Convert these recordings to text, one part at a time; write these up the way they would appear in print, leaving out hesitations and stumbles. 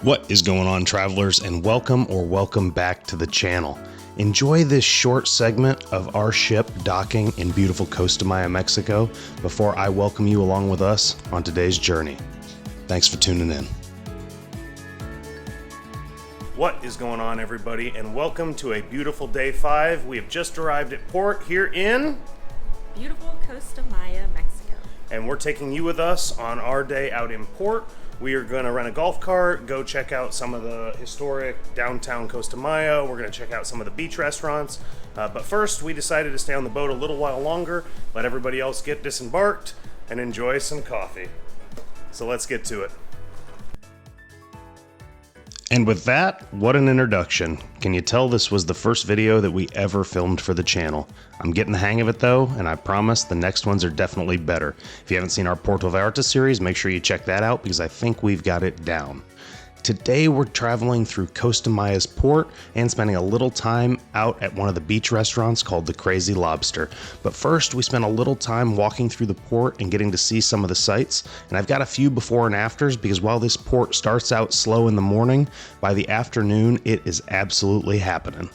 What is going on, travelers, and welcome back to the channel. Enjoy this short segment of our ship docking in beautiful Costa Maya, Mexico before I welcome you along with us on today's journey. Thanks for tuning in. What is going on, everybody, and welcome to a beautiful day 5. We have just arrived at port here in beautiful Costa Maya, Mexico. And we're taking you with us on our day out in port. We are going to rent a golf cart, go check out some of the historic downtown Costa Maya. We're going to check out some of the beach restaurants. But first, we decided to stay on the boat a little while longer, let everybody else get disembarked, and enjoy some coffee. So let's get to it. And with that, what an introduction. Can you tell this was the first video that we ever filmed for the channel? I'm getting the hang of it though, and I promise the next ones are definitely better. If you haven't seen our Puerto Vallarta series, make sure you check that out because I think we've got it down. Today we're traveling through Costa Maya's port and spending a little time out at one of the beach restaurants called the Crazy Lobster. But first we spent a little time walking through the port and getting to see some of the sights. And I've got a few before and afters because while this port starts out slow in the morning, by the afternoon it is absolutely happening.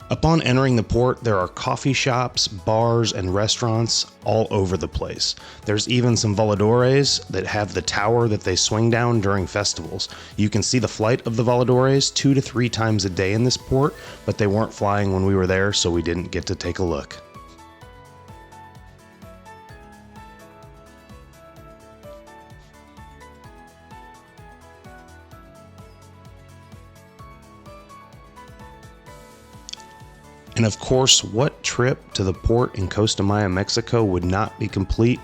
Upon entering the port, there are coffee shops, bars, and restaurants all over the place. There's even some voladores that have the tower that they swing down during festivals. You can see the flight of the voladores 2 to 3 times a day in this port, but they weren't flying when we were there, so we didn't get to take a look. And of course, what trip to the port in Costa Maya, Mexico would not be complete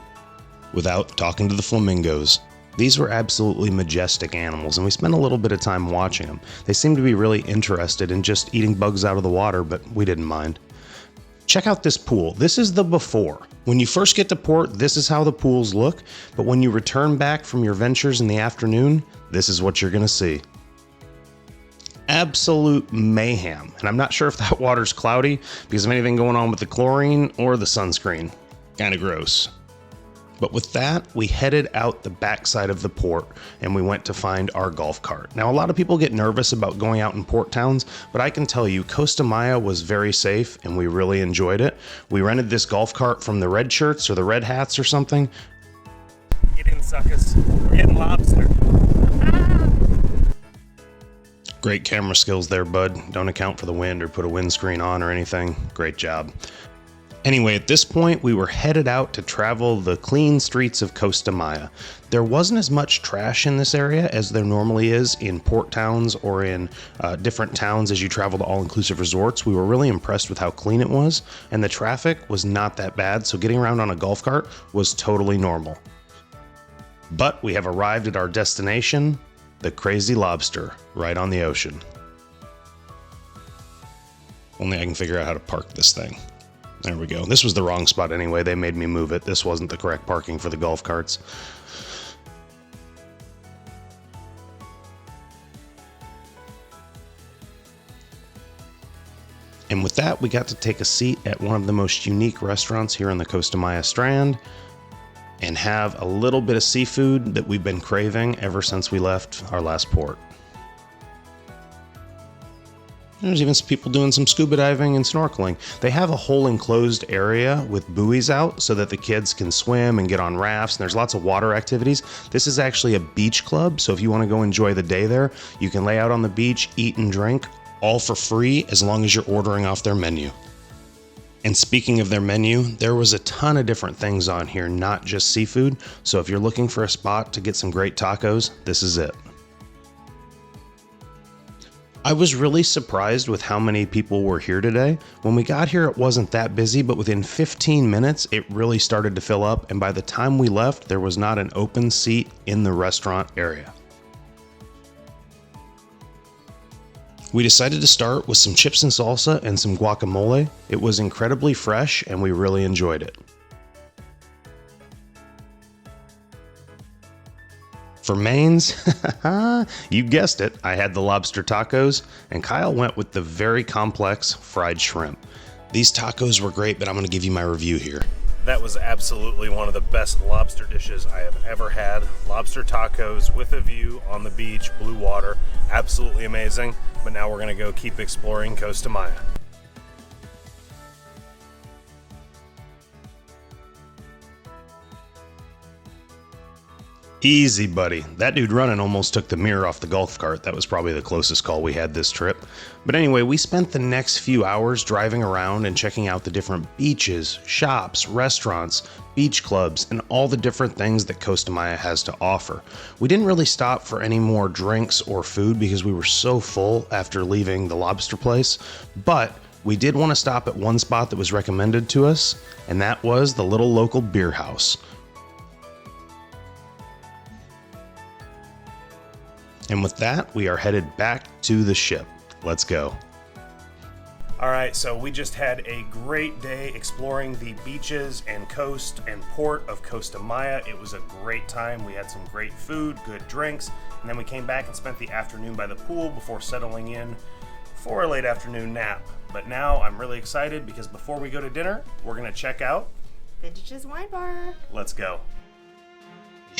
without talking to the flamingos. These were absolutely majestic animals, and we spent a little bit of time watching them. They seemed to be really interested in just eating bugs out of the water, but we didn't mind. Check out this pool. This is the before. When you first get to port, this is how the pools look, but when you return back from your ventures in the afternoon, this is what you're gonna see. Absolute mayhem. And I'm not sure if that water's cloudy because of anything going on with the chlorine or the sunscreen. Kind of gross. But with that, we headed out the backside of the port and we went to find our golf cart. Now, a lot of people get nervous about going out in port towns, but I can tell you Costa Maya was very safe and we really enjoyed it. We rented this golf cart from the red shirts or the red hats or something. Get in, suckers. We're getting lobster. Great camera skills there, bud. Don't account for the wind or put a windscreen on or anything. Great job. Anyway, at this point, we were headed out to travel the clean streets of Costa Maya. There wasn't as much trash in this area as there normally is in port towns or in different towns as you travel to all-inclusive resorts. We were really impressed with how clean it was, and the traffic was not that bad, so getting around on a golf cart was totally normal. But we have arrived at our destination, the Crazy Lobster, right on the ocean. Only I can figure out how to park this thing. There we go. This was the wrong spot anyway. They made me move it. This wasn't the correct parking for the golf carts. And with that, we got to take a seat at one of the most unique restaurants here on the Costa Maya Strand and have a little bit of seafood that we've been craving ever since we left our last port. There's even some people doing some scuba diving and snorkeling. They have a whole enclosed area with buoys out so that the kids can swim and get on rafts, and there's lots of water activities. This is actually a beach club, so if you want to go enjoy the day there, you can lay out on the beach, eat and drink, all for free as long as you're ordering off their menu. And speaking of their menu, there was a ton of different things on here, not just seafood. So if you're looking for a spot to get some great tacos, this is it. I was really surprised with how many people were here today. When we got here, it wasn't that busy, but within 15 minutes, it really started to fill up. And by the time we left, there was not an open seat in the restaurant area. We decided to start with some chips and salsa and some guacamole. It was incredibly fresh and we really enjoyed it. For mains, you guessed it, I had the lobster tacos and Kyle went with the very complex fried shrimp. These tacos were great, but I'm going to give you my review here. That was absolutely one of the best lobster dishes I have ever had. Lobster tacos with a view on the beach, blue water, absolutely amazing. But now we're gonna go keep exploring Costa Maya. Easy, buddy. That dude running almost took the mirror off the golf cart. That was probably the closest call we had this trip. But anyway, we spent the next few hours driving around and checking out the different beaches, shops, restaurants, beach clubs, and all the different things that Costa Maya has to offer. We didn't really stop for any more drinks or food because we were so full after leaving the lobster place, but we did want to stop at one spot that was recommended to us, and that was the little local beer house. And with that, we are headed back to the ship. Let's go. All right, so we just had a great day exploring the beaches and coast and port of Costa Maya. It was a great time. We had some great food, good drinks, and then we came back and spent the afternoon by the pool before settling in for a late afternoon nap. But now I'm really excited because before we go to dinner, we're gonna check out Vintage's Wine Bar. Let's go.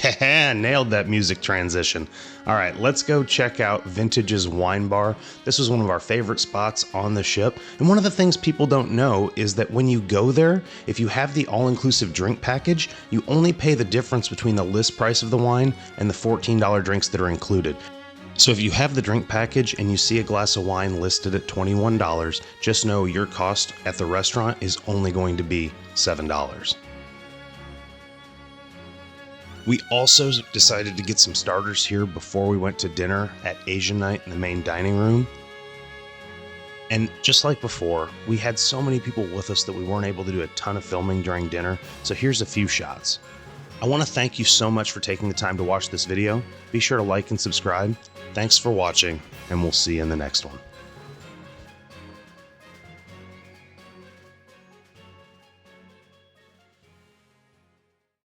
Yeah, nailed that music transition. All right, let's go check out Vintage's Wine Bar. This was one of our favorite spots on the ship. And one of the things people don't know is that when you go there, if you have the all-inclusive drink package, you only pay the difference between the list price of the wine and the $14 drinks that are included. So if you have the drink package and you see a glass of wine listed at $21, just know your cost at the restaurant is only going to be $7. We also decided to get some starters here before we went to dinner at Asian night in the main dining room. And just like before, we had so many people with us that we weren't able to do a ton of filming during dinner, so here's a few shots. I want to thank you so much for taking the time to watch this video. Be sure to like and subscribe. Thanks for watching, and we'll see you in the next one.